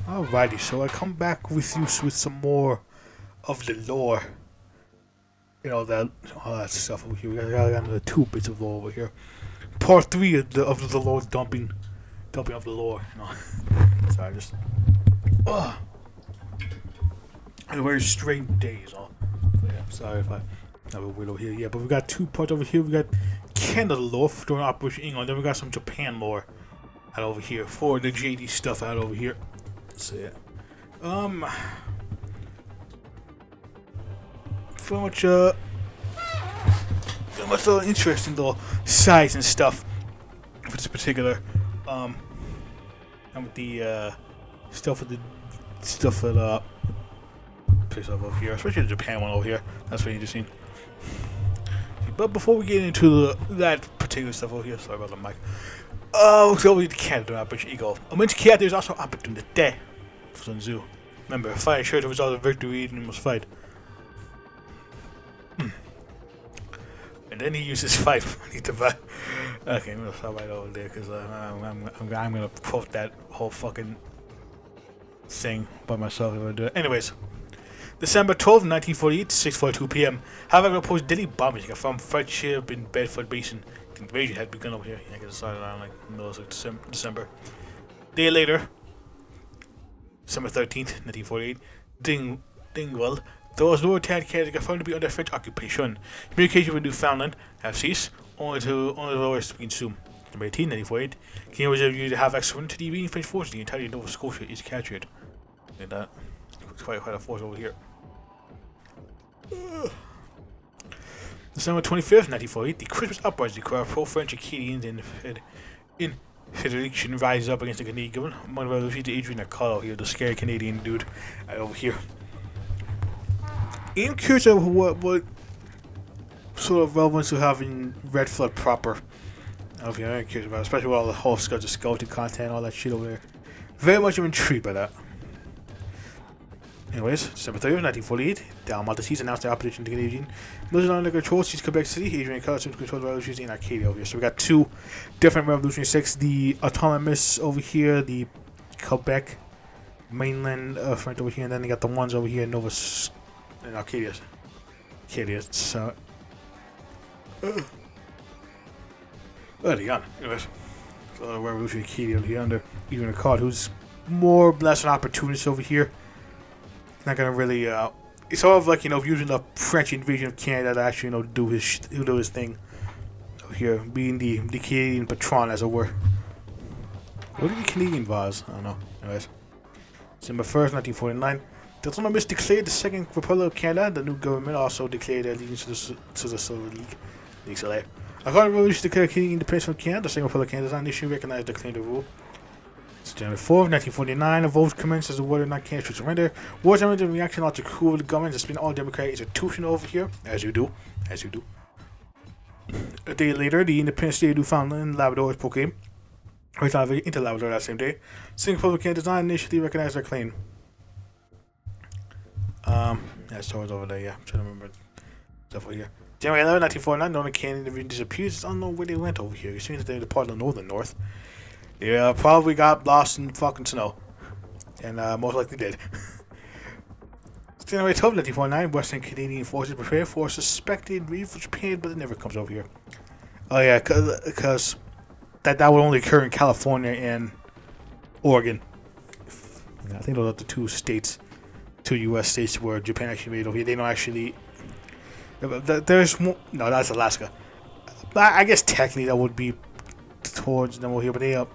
Alrighty, so I come back with you with some more of the lore. You know, that all that stuff over here. We got another 2 bits of lore over here. Part 3 of the lore dumping of the lore. You know. Sorry, just a very strange days. Yeah, sorry if I have a weird over here. Yeah, but we got 2 parts over here. We got Canada lore during Operation England. Then we got some Japan lore out over here for the JD stuff out over here. So yeah, pretty much interesting little size and stuff for this particular and with the stuff with the stuff that place over here, especially the Japan one over here. That's pretty interesting. But before we get into that particular stuff over here, sorry about the mic. Let's go over to Canada, Operation Eagle. Amidst Canada, there's also opportunity for Sun Tzu. Remember, fight sure the result of victory, and you must fight. And then he uses 5 money to buy. Okay, I'm gonna stop right over there because I'm gonna quote that whole fucking thing by myself if I do it. Anyways, December 12, 1948, 6:42 p.m. However, opposed Delhi bombing from French ship in Bedford Basin. The invasion had begun over here. I guess it started around like middle of December. Day later, December 13th, 1948, Dingwall. Those lower attack Canada confirmed to be under French occupation. Communication with Newfoundland have ceased, only the lowest we consume. December 18, 1948, Canada was able to have excellent to the invading French forces. The entire Nova Scotia is captured. Like that. It's quite a force over here. December 25th, 1948, the Christmas uprising declared pro-French and Canadians in Federation rises up against the Canadian government. Among the revolutionaries, the Adrian Acolo here, the scary Canadian dude over here. I'm curious of what sort of relevance to having Red Flood proper. Okay, I'm curious about it, especially with all the whole skeleton content, all that shit over there. Very much intrigued by that. Anyways, December 30th, 1948, the Maltese announced their opposition to Canadian military under control seized Quebec City. Adrian Acolo assumed control of the revolutionaries in Arcadia over here. So we got 2 different revolutionary sects: the autonomous over here, the Quebec mainland front over here, and then they got the ones over here in Nova and Arcadia. So early on. Anyways, so revolutionary Arcadia over here under Adrian Acolo, who's more or less an opportunist over here. Not gonna really. It's sort of like, you know, using the French invasion of Canada to actually, you know, do his thing over here, being the Canadian patron, as it were. What are the Canadian vase? I don't know. Anyways, December 1st, 1949, the autonomous declared the Second Republic of Canada. The new government also declared their allegiance to the Silver League. According to the revolution declared Canadian independence from Canada, the Second Republic of Canada does not initially recognize the claim to rule. January 4th, 1949, a vote commenced as to whether or not Canada should surrender. War's in reaction to the coup of the government has been all democratic institution over here, as you do. A day later, the independent state of Newfoundland and Labrador was proclaimed. Into Labrador that same day. Second Republic of Canada does not initially recognize their claim. That's towards over there, yeah. I'm trying to remember stuff over here. January 11, 1949, the Canadian division disappears. It's unknown where they went over here. It seems that they're part of the north. They probably got lost in fucking snow. And most likely did. January 12, 1949, Western Canadian forces prepare for a suspected raid for Japan, but it never comes over here. Oh yeah, because that would only occur in California and Oregon. I think those are the 2 states, 2 U.S. states where Japan actually made over here. They don't actually. There's more. No, that's Alaska. I guess technically that would be towards them over here, but they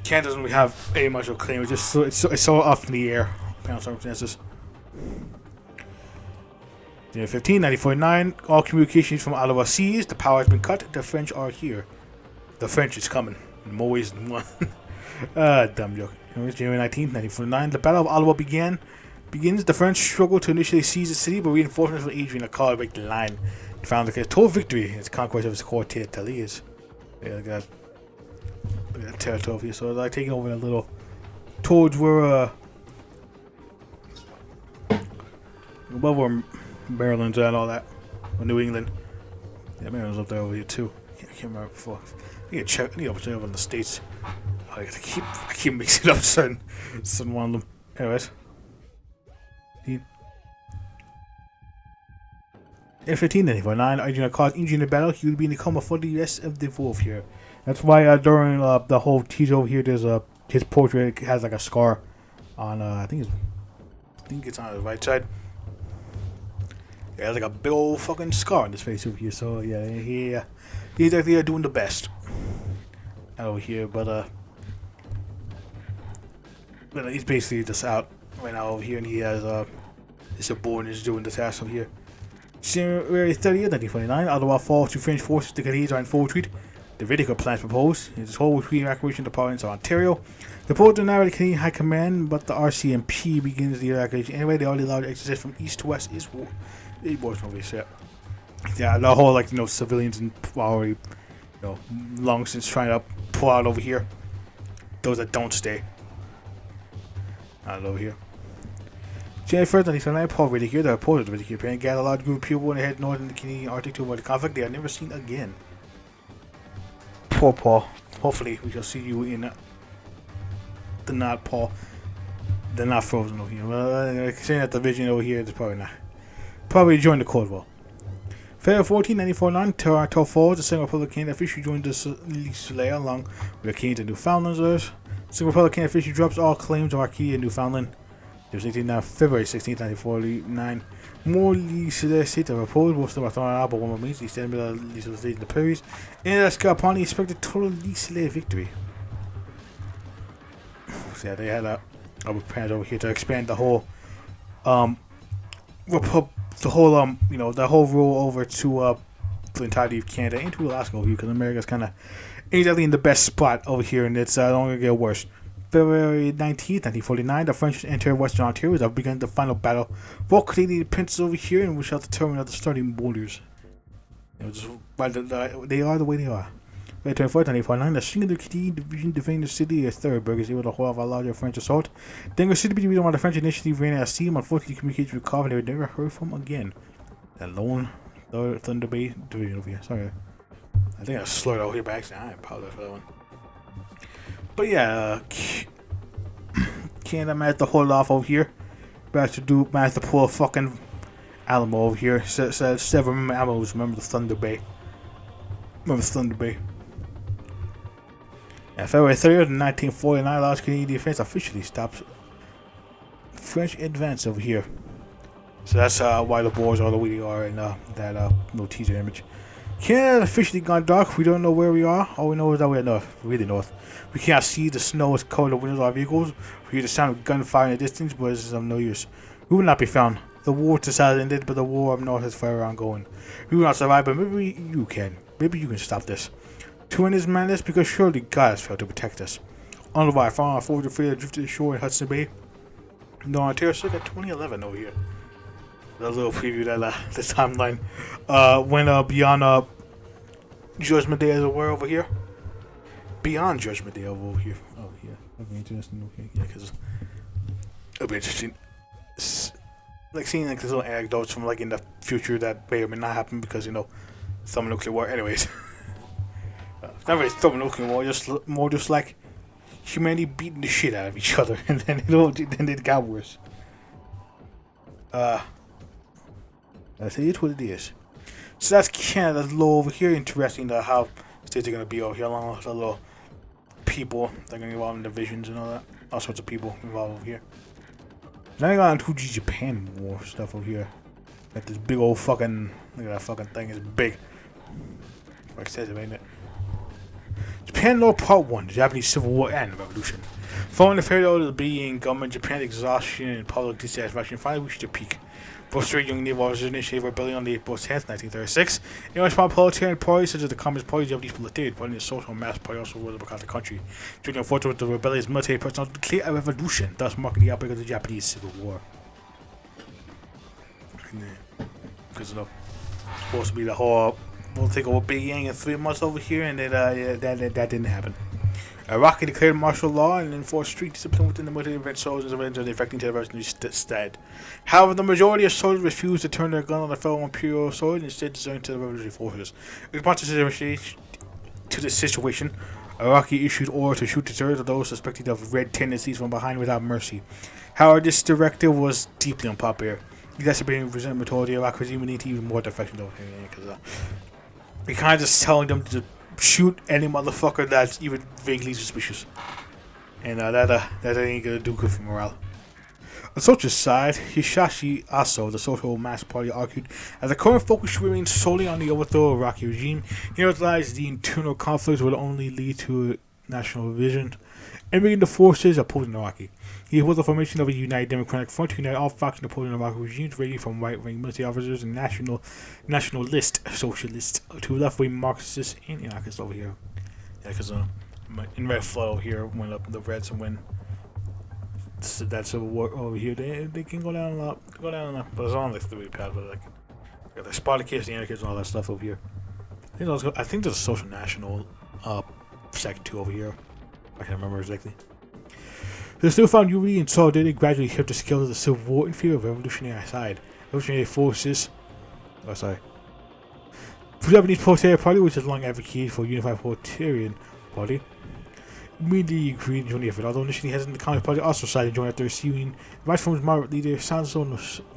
Canada doesn't really have any much of a claim. It's just it's so up in the air, depending on circumstances. January 15, 1949, all communications from Ottawa seized. The power has been cut. The French are here. The French is coming in more ways than one. Dumb joke. Anyways, January 19, 1949, the Battle of Ottawa begins. The French struggle to initially seize the city, but reinforcements from Adrian Acolo break the line. They found the total victory in its conquest of its core territories. Yeah, look at that territory here. So they're like taking over a little towards where above where Maryland's at and all that. Or New England. Yeah, Maryland's up there over here too. I can't remember before. I need to check. I need to check over in the States. I keep mixing up certain one of them. Anyways. F-15-9, Arjuna caught injured in the battle. He would be in the coma for the rest of the war here. That's why during the whole tease over here, there's his portrait has like a scar on I think it's on the right side. Yeah, has like a big old fucking scar on his face over here. So yeah, he's actually doing the best over here, but he's basically just out right now over here, and he has his subordinate is doing the task over here. January 30th, 1949, Ottawa falls to French forces. The Canadians are in full retreat. The radical plans proposed is whole retreat evacuation to the province of Ontario. The proposed denied by the Canadian High Command, but the RCMP begins the evacuation anyway. They only allowed exit from east to west is war. It was no shit. Yeah, the whole civilians and already long since trying to pull out over here. Those that don't stay out over here. January 1st, 1979, Paul Riddick, the reporter of Riddick Japan, gathered a large group of people and headed north in the Canadian Arctic to avoid the conflict they are never seen again. Poor Paul. Hopefully, we shall see you in the not Paul. They're not frozen over here. Well, saying that the vision over here is probably not. Probably joined the Cold War. February 14, 1949, Toronto Falls, the Second Republic of Canada officially joined the Soleil along with the Canadians and Newfoundlanders. The Second Republic of Canada officially drops all claims of Arcadia and Newfoundland. February 16, 1949, more leases the state of opposed, most of them are thrown out, but one more means the extended middle lease of the state in the prairies, and that's upon the expected total lease victory. So yeah, they had plans over here to expand the whole, the whole rule over to the entirety of Canada and to Alaska over here, because America's kind of ain't exactly in the best spot over here, and it's only gonna get worse. February 19th, 1949, the French enter Western Ontario and have begun the final battle for Canadian independence over here, and we shall determine the starting borders. They are the way they are. February 24th, 1949, the single Canadian division defending the city of Thurberg is able to hold off a larger French assault. Then the city became one of the French initially ran out of steam. Unfortunately, communications were cut and they were never heard from again. That lone Thunder Bay division over here. Sorry. I think I slurred out here by accident. I apologize for that one. But yeah, Canada managed to hold off over here. Managed to pull a fucking Alamo over here. Several Alamos. Remember the Thunder Bay. And February 30th, 1949, large Canadian defense officially stops French advance over here. So that's why the boards are the way they are in that no teaser image. Canada officially gone dark. We don't know where we are. All we know is that we're north, really north. We can't see the snow is covered the windows of our vehicles. We hear the sound of gunfire in the distance, but it's of no use. We will not be found. The war to south ended, but the war up north is forever ongoing. We will not survive, but maybe you can. Maybe you can stop this. To end this madness, because surely God has failed to protect us. On the wire, found our forward to free drifted ashore in Hudson Bay. No, Ontario circa 2011 over here. A little preview that the timeline went beyond Judgment Day as it were over here. Beyond Judgment Day over here. Oh yeah, that'd be interesting. Okay, yeah, because it'll be interesting. Like seeing like these little anecdotes from like in the future that may or may not happen because thermonuclear war. Anyways, it's not really thermonuclear war. Just like humanity beating the shit out of each other, and then it got worse. That's it. What it is. So that's Canada's law over here. Interesting how states are going to be over here, along with the little people that are going to involve in divisions and all that. All sorts of people involved over here. Now I got into Japan war stuff over here. Got this big old fucking, look at that fucking thing, it's big. Like it says it, ain't it? Japan Law Part 1, the Japanese Civil War and Revolution. Following the period of the being government, Japan's exhaustion and public dissatisfaction finally reached a peak. Both straight young naval officers initiated rebellion on April 10th, 1936. In response, proletarian parties such as the Communist Party, the Japanese Proletariat Party, and the Social Mass Party also rose up across the country. Joining forces with the rebellious military personnel to declare a revolution, thus marking the outbreak of the Japanese Civil War. Because it's supposed to be the whole, we'll take over Beijing in 3 months over here, and then that didn't happen. Iraq declared martial law and enforced strict discipline within the military to prevent soldiers and affecting terrorism instead. However, the majority of soldiers refused to turn their gun on the fellow imperial soldiers and instead deserted to the revolutionary forces. In response to the situation, Iraqi issued orders to shoot deserters of those suspected of red tendencies from behind without mercy. However, this directive was deeply unpopular. Exacerbating resentment toward the Iraq regime and even more defections over here, because we kind of just telling them to shoot any motherfucker that's even vaguely suspicious, and that ain't gonna do good for morale. On the social side, Hishashi Aso, the Social Mass Party, argued that the current focus should remain solely on the overthrow of the Iraqi regime. He realized the internal conflicts would only lead to national division and bringing the forces opposing Iraqi. He was the formation of a united democratic front to unite all factions opposing Iraqi regimes, ranging from right-wing military officers and nationalist socialists to left-wing Marxists and anarchists over here. Yeah, because in Red Flood over here, when the Reds win that civil war over here, they can go down a lot, but it's on like 3 paths, but like got the Spartacus, the anarchists, and all that stuff over here. I think there's a social national second 2 over here. I can't remember exactly. The still found unity and solidarity gradually helped the scale of the civil war in favor of the revolutionary side. Revolutionary forces. The Japanese Proletariat Party, which has long advocated for a unified proletarian party, immediately agreed to join the effort, although initially hesitant, the Communist Party also decided to join after receiving advice from its moderate leader Sanso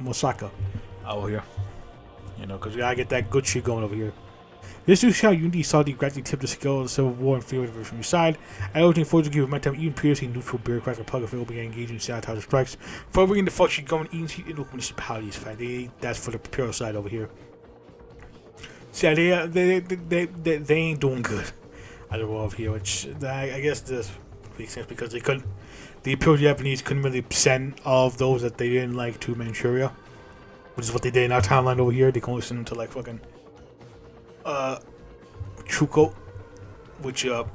Mosaka over here. Because we gotta get that good shit going over here. This new show unity saw the gradually tip the scale of the civil war in favor of the revolutionary side, and urging forces to give momentum even previously neutral bureaucrats and public officials began engaging in sabotage strikes, furthering the function government agencies in local municipalities. That's for the imperial side over here. So they ain't doing good out of over here, which I guess this makes sense because the imperial Japanese couldn't really send all of those that they didn't like to Manchuria, which is what they did in our timeline over here. They can only send them to like fucking Chuko, which wasn't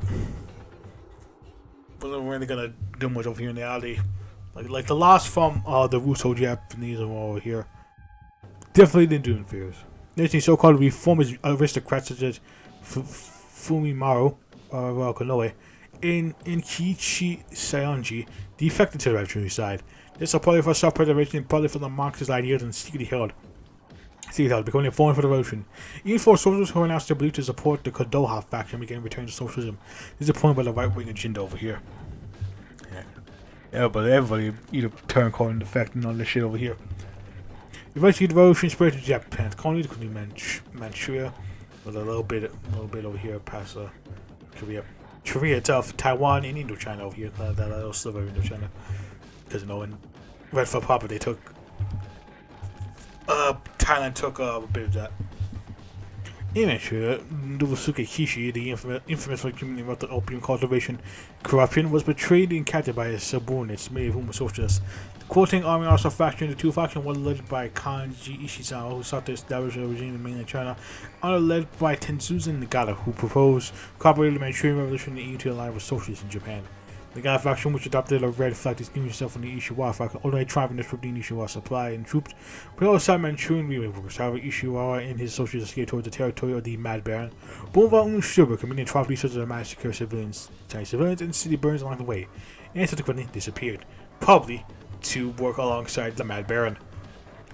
really gonna do much over here in the alley. Like the loss from the Russo Japanese over here definitely didn't do them favors. There's so-called reformist aristocrats such as Fumimaru Konoe and Kiichi Saionji defected to the revolutionary side. This is partly for self-preservation and partly for the Marxist ideas and secretly held, becoming a foreign for the revolution. Even for socialists who announced their belief to support the Kodoha faction began returning to socialism. This is a point by the right-wing agenda over here. Yeah, but everybody either turned cold and defect and all this shit over here. Eventually, the revolution spread to Japan's colonies, including Manchuria, with a little bit over here past Korea itself, Taiwan, and Indochina over here. That little sliver of Indochina, because in Red Fort Proper they took. Thailand took a bit of that. Eventually, Nobusuke Kishi, the infamous for community of the opium cultivation corruption, was betrayed and captured by his subordinates, many of whom were socialists. The Quoting Army also faction, the two factions were led by Kanji Ishizawa, who sought to establish a regime in mainland China, and led by Tenzuzan Nagata, who proposed cooperating the Manchurian Revolution and to align with socialists in Japan. The Nagata faction, which adopted a red flag, distinguished itself from the Ishiwara faction, ultimately triumphing to disrupt the Ishiwara supply and troops, but also Manchurian removers. However, Ishiwara and his associates escaped towards the territory of the Mad Baron, Bonva Unshuba, committing atrocities such as massacre civilians, Chinese civilians, and city burns along the way, and subsequently disappeared, probably to work alongside the Mad Baron,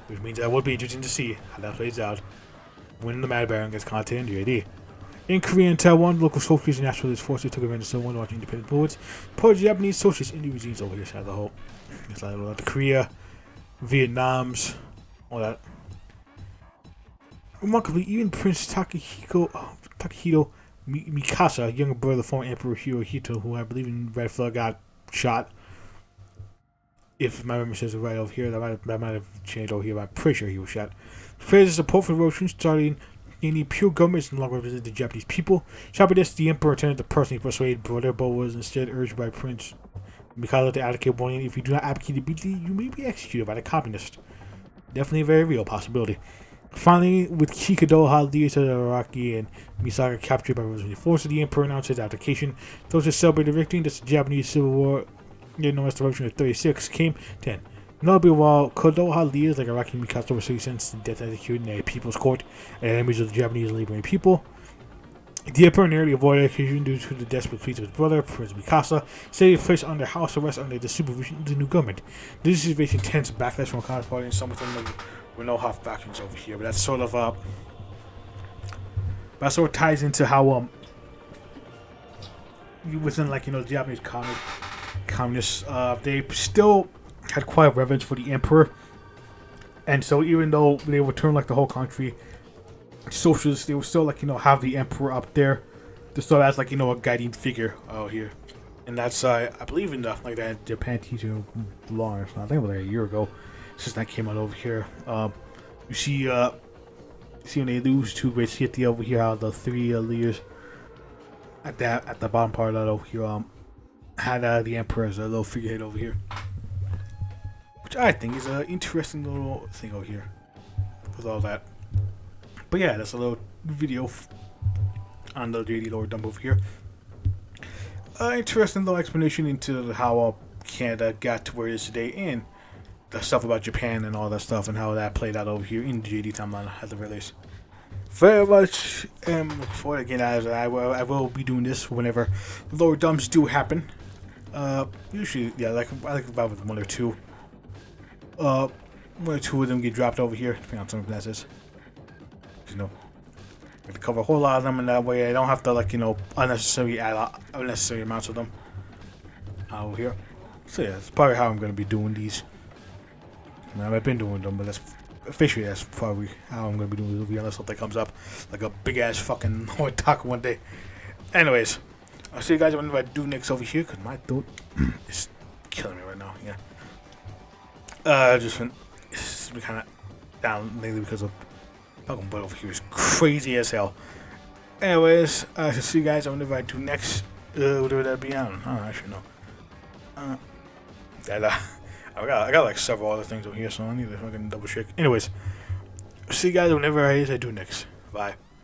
which means that would be interesting to see how that plays out when the Mad Baron gets content in JD. In Korea and Taiwan, local socialist and nationalist forces took advantage of civil war watching independent movements, part of the Japanese socialist Indian regimes over here, side of the whole. It's like the Korea, Vietnam's, all that. Remarkably, even Prince Takehito Mikasa, younger brother of former Emperor Hirohito, who I believe in Red Flood got shot. If my memory says it right over here, that might have changed over here, but I'm pretty sure he was shot. Praise his support for the revolution, starting in the pure government no longer represented the Japanese people. Shortly, the emperor attempted to personally persuade brother, but was instead urged by Prince Mikado to advocate warning, if you do not advocate immediately, you may be executed by the communists. Definitely a very real possibility. Finally, with Chikadoha, leaders of the Iraqi and Misaka captured by revolutionary forces, the emperor announced his abdication. Those who celebrated the victory in the Japanese Civil War, known as the Revolution of 36, came 10. Notably, while Kodoha leaders like Iraqi Mikasa were sentenced to death executed in a people's court and enemies of the Japanese liberating people, the emperor narrowly avoided execution due to the desperate pleas of his brother, Prince Mikasa, said he was placed under house arrest under the supervision of the new government. This is facing intense backlash from Communist Party and some of them were no half factions over here, but that sort of ties into how within like the Japanese communists, they still had quite a reverence for the emperor, and so even though they would turn like the whole country socialist, they would still like have the emperor up there, just so as like a guiding figure out here. And that's I believe in the like that Japan teaching law. I think it was like a year ago since that came out over here. You see when they lose to Great City over here, how the three leaders at the bottom part of that over here had the emperor as a little figurehead over here, which I think is an interesting little thing over here with all that. But yeah, that's a little video on the JD Lower Dump over here. Interesting little explanation into how Canada got to where it is today, and the stuff about Japan and all that stuff, and how that played out over here in the JD timeline at the release. Very much looking forward again, as I will be doing this whenever the lower dumps do happen. Usually, yeah, like about with one or two of them get dropped over here, depending on circumstances. I can cover a whole lot of them, and that way I don't have to unnecessarily add unnecessary amounts of them over here. So yeah, that's probably how I'm going to be doing these. I've been doing them, but that's probably how I'm going to be doing this movie, unless something comes up like a big ass fucking taco one day. Anyways, I'll see you guys whenever I do next over here, because my throat is killing me right now. Yeah. Just been kind of down lately because of fucking butt over here is crazy as hell. Anyways, I shall see you guys whenever I do next. Whatever that be on. I should know. I got like several other things over here, so I need to fucking double check. Anyways, see you guys whenever I do next. Bye.